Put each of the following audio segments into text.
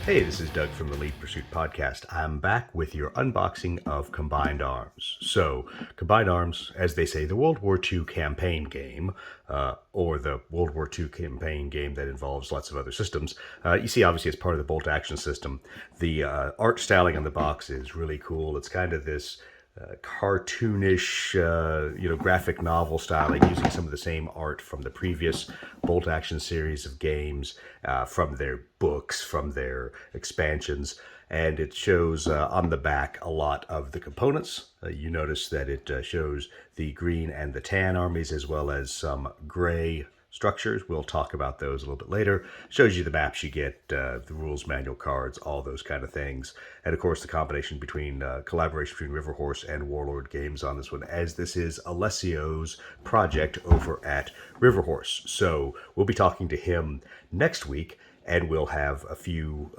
Hey, this is Doug from the Lead Pursuit Podcast. I'm back with your unboxing of Combined Arms. So, Combined Arms, as they say, the World War II campaign game, or the World War II campaign game that involves lots of other systems. You see, obviously, it's part of the bolt action system. The art styling on the box is really cool. It's kind of this cartoonish, graphic novel styling, using some of the same art from the previous bolt action series of games, from their books, from their expansions. And it shows on the back a lot of the components. You notice that it shows the green and the tan armies, as well as some gray structures. We'll talk about those a little bit later. Shows you the maps you get, the rules manual cards, all those kind of things. And of course the combination between collaboration between Riverhorse and Warlord Games on this one, as this is Alessio's project over at Riverhorse. So we'll be talking to him next week, and we'll have a few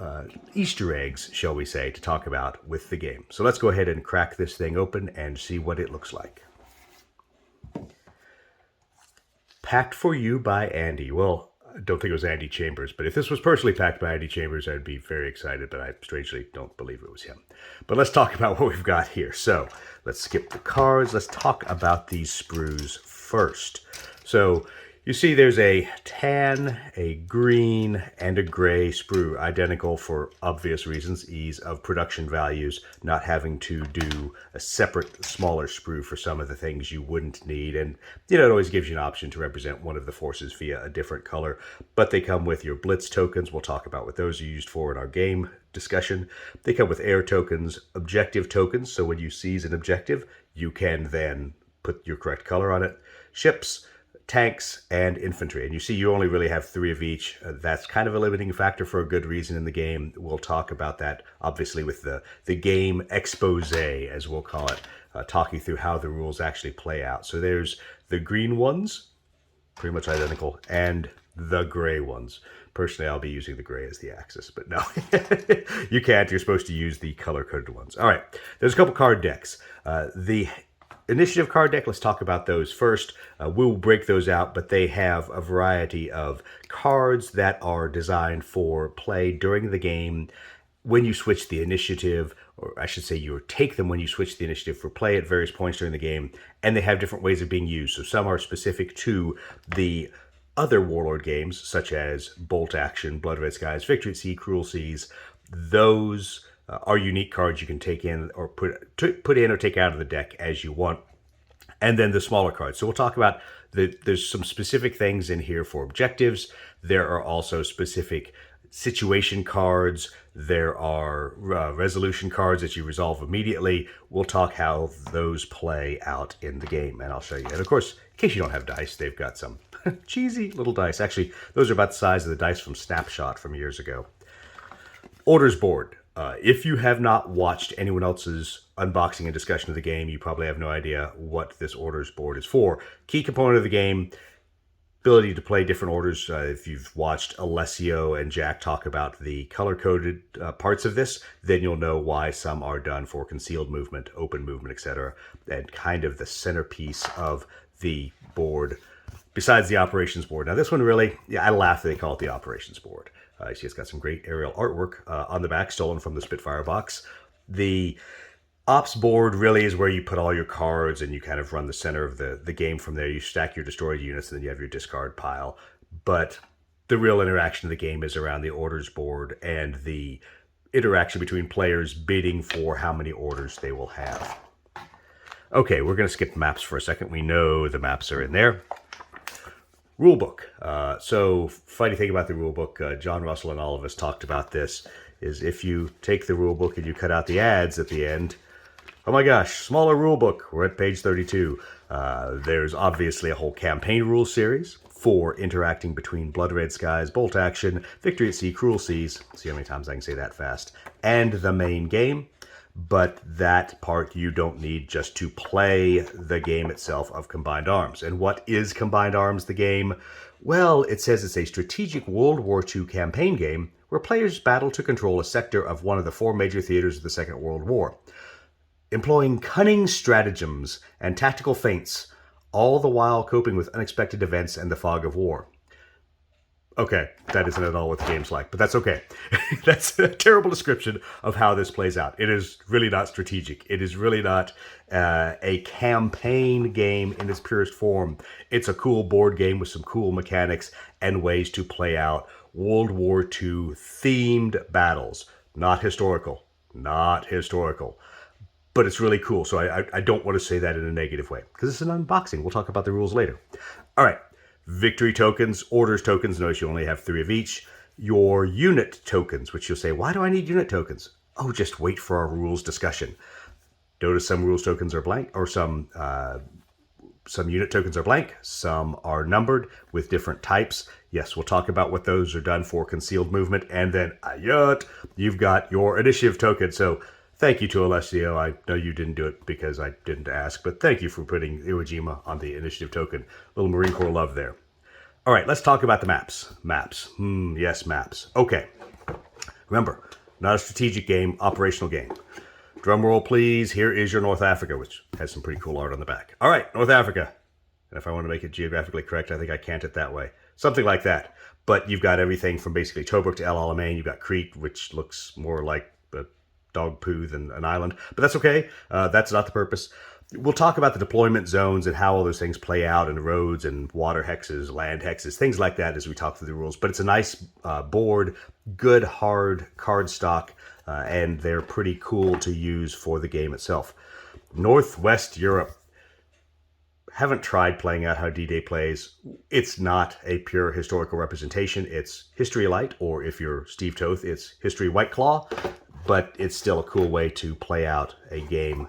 Easter eggs, shall we say, to talk about with the game. So let's go ahead and crack this thing open and see what it looks like. Packed for you by Andy. Well, I don't think it was Andy Chambers, but if this was personally packed by Andy Chambers, I'd be very excited, but I strangely don't believe it was him. But let's talk about what we've got here. So let's skip the cards. Let's talk about these sprues first. So you see there's a tan, a green, and a gray sprue, identical for obvious reasons, ease of production values, not having to do a separate, smaller sprue for some of the things you wouldn't need. And, it always gives you an option to represent one of the forces via a different color. But they come with your Blitz tokens. We'll talk about what those are used for in our game discussion. They come with air tokens, objective tokens. So when you seize an objective, you can then put your correct color on it. Ships, tanks, and infantry. And you see you only really have 3 of each. That's kind of a limiting factor for a good reason in the game. We'll talk about that, obviously, with the game expose, as we'll call it, talking through how the rules actually play out. So there's the green ones, pretty much identical, and the gray ones. Personally, I'll be using the gray as the axis, but no, you can't. You're supposed to use the color-coded ones. All right, there's a couple card decks. The Initiative card deck, let's talk about those first. We'll break those out, but they have a variety of cards that are designed for play during the game when you switch the initiative, or I should say you take them when you switch the initiative for play at various points during the game, and they have different ways of being used. So some are specific to the other Warlord games, such as Bolt Action, Blood Red Skies, Victory at Sea, Cruel Seas. Those are unique cards you can take in or put in or take out of the deck as you want. And then the smaller cards. So we'll talk about there's some specific things in here for objectives. There are also specific situation cards. There are resolution cards that you resolve immediately. We'll talk how those play out in the game, and I'll show you. And of course, in case you don't have dice, they've got some cheesy little dice. Actually, those are about the size of the dice from Snapshot from years ago. Orders board. If you have not watched anyone else's unboxing and discussion of the game, you probably have no idea what this orders board is for. Key component of the game, ability to play different orders. If you've watched Alessio and Jack talk about the color-coded parts of this, then you'll know why some are done for concealed movement, open movement, etc. And kind of the centerpiece of the board, besides the operations board. Now this one really, I laugh that they call it the operations board. See, it's got some great aerial artwork on the back, stolen from the Spitfire box. The ops board really is where you put all your cards and you kind of run the center of the game from there. You stack your destroyed units and then you have your discard pile. But the real interaction of the game is around the orders board and the interaction between players bidding for how many orders they will have. Okay, we're going to skip maps for a second. We know the maps are in there. Rulebook. So funny thing about the rulebook, John Russell and all of us talked about this, is if you take the rulebook and you cut out the ads at the end, oh my gosh, smaller rulebook. We're at page 32. There's obviously a whole campaign rules series for interacting between Blood Red Skies, Bolt Action, Victory at Sea, Cruel Seas, see how many times I can say that fast, and the main game. But that part you don't need just to play the game itself of Combined Arms. And what is Combined Arms, the game? Well, it says it's a strategic World War II campaign game where players battle to control a sector of one of the 4 major theaters of the Second World War, employing cunning stratagems and tactical feints, all the while coping with unexpected events and the fog of war. Okay, that isn't at all what the game's like, but that's okay. That's a terrible description of how this plays out. It is really not strategic. It is really not a campaign game in its purest form. It's a cool board game with some cool mechanics and ways to play out World War II themed battles. Not historical. Not historical. But it's really cool, so I don't want to say that in a negative way, because it's an unboxing. We'll talk about the rules later. All right. Victory tokens, orders tokens, notice you only have 3 of each. Your unit tokens, which you'll say, why do I need unit tokens? Oh, just wait for our rules discussion. Notice some rules tokens are blank, or some unit tokens are blank, some are numbered with different types. Yes, we'll talk about what those are done for concealed movement. And then, you've got your initiative token. So thank you to Alessio. I know you didn't do it because I didn't ask, but thank you for putting Iwo Jima on the initiative token. Little Marine Corps love there. All right, let's talk about the maps. Maps. Yes, maps. Okay. Remember, not a strategic game, operational game. Drum roll, please. Here is your North Africa, which has some pretty cool art on the back. All right, North Africa. And if I want to make it geographically correct, I think I can't it that way. Something like that. But you've got everything from basically Tobruk to El Alamein. You've got Crete, which looks more like a dog poo than an island. But that's okay. That's not the purpose. We'll talk about the deployment zones and how all those things play out in roads and water hexes, land hexes, things like that as we talk through the rules. But it's a nice board, good hard cardstock, and they're pretty cool to use for the game itself. Northwest Europe. Haven't tried playing out how D-Day plays. It's not a pure historical representation. It's History Light, or if you're Steve Toth, it's History White Claw. But it's still a cool way to play out a game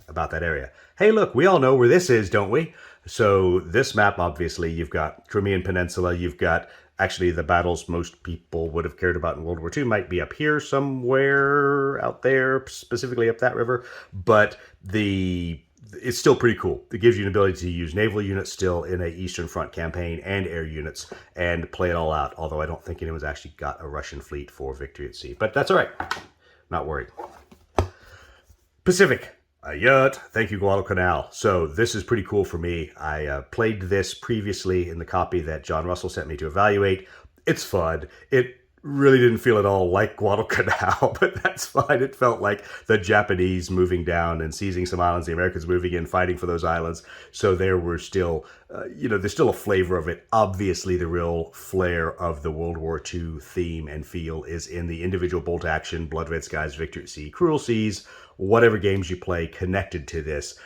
about that area. Hey, look, we all know where this is, don't we? So this map, obviously, you've got Crimean Peninsula. You've got, actually, the battles most people would have cared about in World War II might be up here somewhere out there, specifically up that river. But it's still pretty cool. It gives you an ability to use naval units still in a Eastern Front campaign and air units and play it all out. Although I don't think anyone's actually got a Russian fleet for victory at sea. But that's all right. Not worried. Pacific. Thank you, Guadalcanal. So this is pretty cool for me. I played this previously in the copy that John Russell sent me to evaluate. It's fun. It really didn't feel at all like Guadalcanal, but that's fine. It felt like the Japanese moving down and seizing some islands, the Americans moving in, fighting for those islands. So there were still, there's still a flavor of it. Obviously, the real flair of the World War II theme and feel is in the individual bolt action, Blood Red Skies, Victory at Sea, Cruel Seas, whatever games you play connected to this.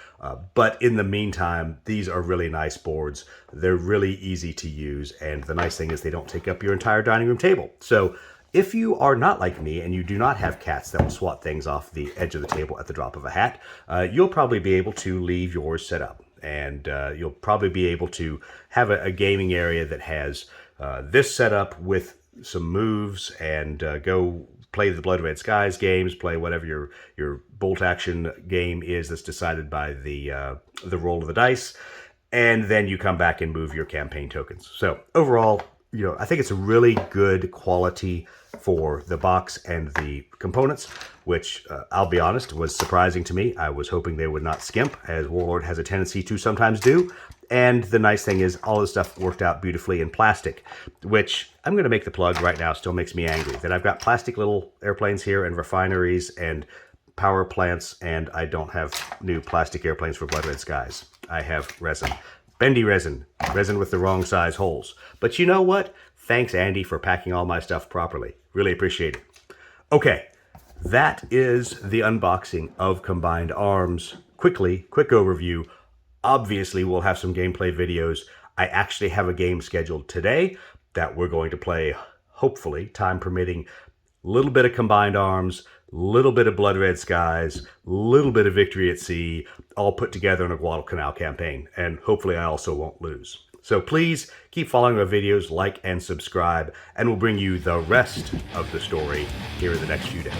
But in the meantime, these are really nice boards. They're really easy to use. And the nice thing is they don't take up your entire dining room table. So if you are not like me and you do not have cats that will swat things off the edge of the table at the drop of a hat, you'll probably be able to leave yours set up. And you'll probably be able to have a gaming area that has this set up with some moves and go play the Blood Red Skies games, play whatever your bolt action game is that's decided by the roll of the dice, and then you come back and move your campaign tokens. So overall, I think it's a really good quality for the box and the components, which I'll be honest, was surprising to me. I was hoping they would not skimp, as Warlord has a tendency to sometimes do. And the nice thing is all this stuff worked out beautifully in plastic, which I'm going to make the plug right now, still makes me angry. That I've got plastic little airplanes here and refineries and power plants, and I don't have new plastic airplanes for Blood Red Skies. I have resin. Bendy resin. Resin with the wrong size holes. But you know what? Thanks, Andy, for packing all my stuff properly. Really appreciate it. Okay, that is the unboxing of Combined Arms. Quick overview. Obviously, we'll have some gameplay videos. I actually have a game scheduled today that we're going to play, hopefully, time permitting, a little bit of Combined Arms, a little bit of Blood Red Skies, a little bit of Victory at Sea, all put together in a Guadalcanal campaign. And hopefully I also won't lose. So please keep following our videos, like and subscribe, and we'll bring you the rest of the story here in the next few days.